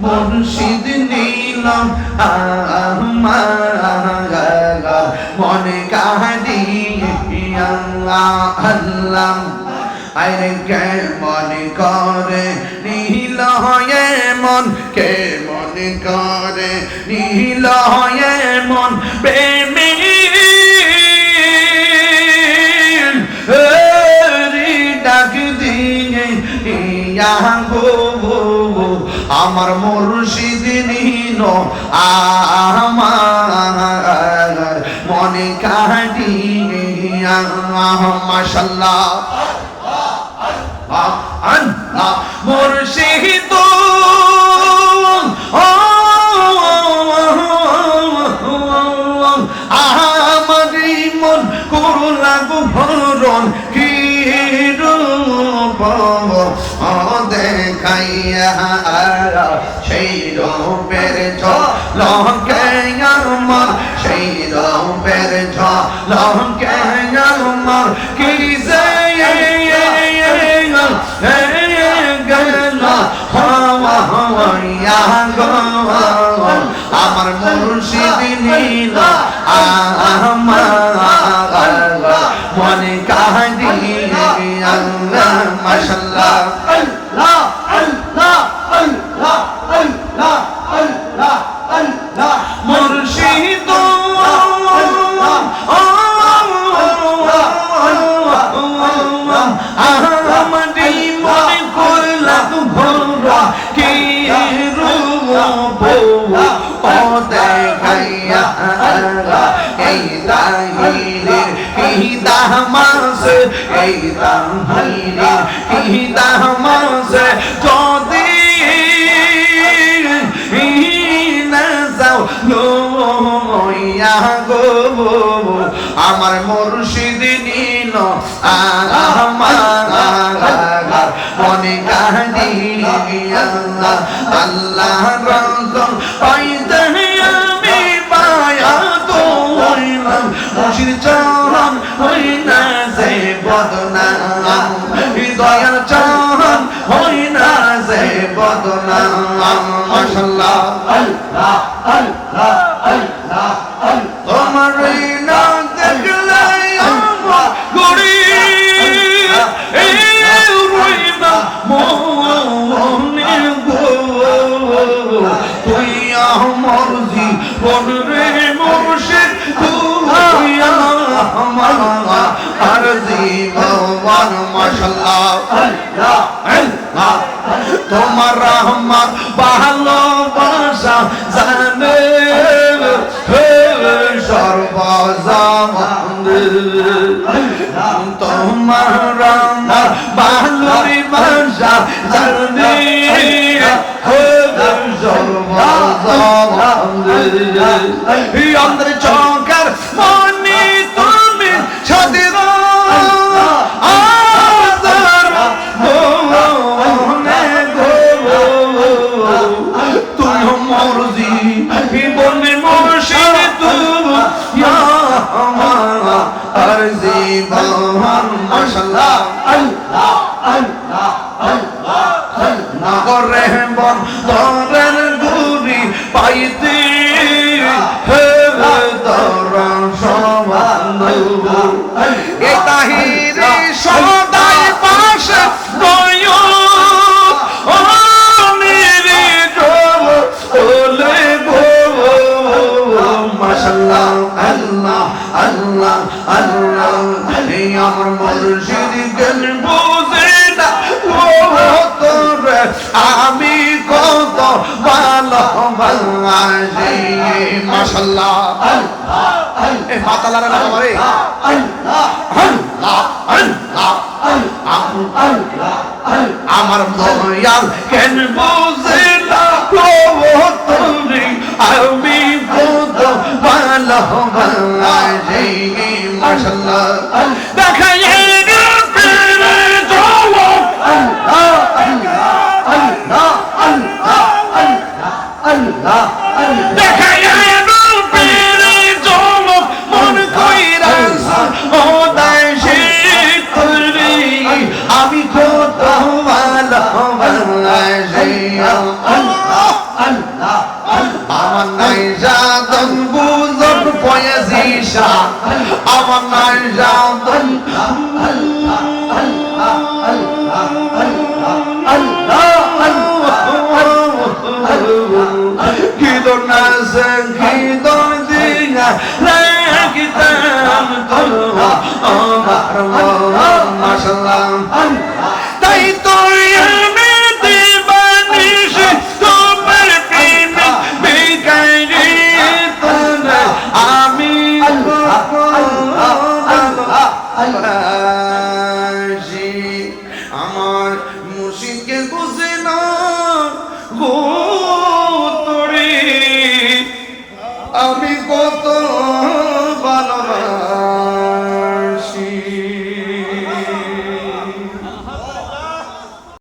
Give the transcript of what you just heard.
মুর্শিদ নীল আমার মনে কাঁদিয়া আল্লাহ আরে কে মনে করে নীল মন কে মনে করে নীল মন প্রেমী ডাক দিয়ে আমার মুর্শিদ নীল আমার মনে কাঁদিয়া মাশাআল্লাহ মুর্শিদ আমারি মন করুণা ভরণ কি রূপ দেখাইয়া সেই রূপের ঝলকে আমার সেই রূপের ঝলকে আমার কি যে আমার মুর্শিদ নীল আমার মনে কাঁদিয়া মাশাআল্লাহ আল্লাহ আল্লাহ আল্লাহ আল্লাহ আল্লাহ আল্লাহ মুর্শিদ আমারি মনে করলা ভরা কি রূপ ও দেখাইয়া এই তাহিরের কি দামাস এই তাহিরের কি দামাস যদি না যাও লইয়া গো আমার মুর্শিদ নীল আমার মনে কাঁদিয়া আল্লাহ রসুল পাইতে আমি পায়া তো হইলাম মুর্শিদ চরণ হই না যে বদনাম হৃদয়ের চরণ হই না যে বদনাম মাশাআল্লাহ আল্লাহ আল্লাহ আল্লাহ তোমার না দেখলে আমার গড়ি রইবা মনে গো তুই আমার জীবন রে মুর্শিদ তুই আমার আর জীবন মাশাআল্লাহ আল্লাহ আল্লাহ তোমার রহমত ভালোবাসা জানে সর্বজামানে তোমার রহমত ভালোবাসা জানে সর্বজামানে অন্তর চৌকার মনে তুমি ছাদের মাশাআল্লাহ আল্লাহ আল্লাহ আল্লাহ নগরে বন্দরের গুরি পাইতে হে দরন সবন্ধ এ তাহিরে সদাই পাশে গয় ও নিরে গো ওলে গো মাশাআল্লাহ আল্লাহ আল্লাহ আল্লাহ আমার মুর্শিদ জ্ঞান বুঝে না তোরে আমি কত ভালোবাসি মাশাআল্লাহ আল্লাহ এ মাতালার নাম রে আল্লাহ আল্লাহ আল্লাহ আল্লাহ আমার দয়াল জ্ঞান বুঝে না তোরে আমি কত ভালোবাসি মাশাআল্লাহ দেখাইয়ে তেরে চলো আল্লাহ আল্লাহ আল্লাহ আল্লাহ দেখাইয়ে তেরে চলো মন কইরা ও দাইশে তুরি আমি কত ভালোবাসি আল্লাহ মাশাআল্লাহ কি দর নাসে কি দর দিনা লাগিতাম তো আমার মাশাআল্লাহ তাই তো আমি দিবানিশি তোমার প্রেমে বেকারি তোরে আমি আমার মুর্শিদকে বুঝে না গো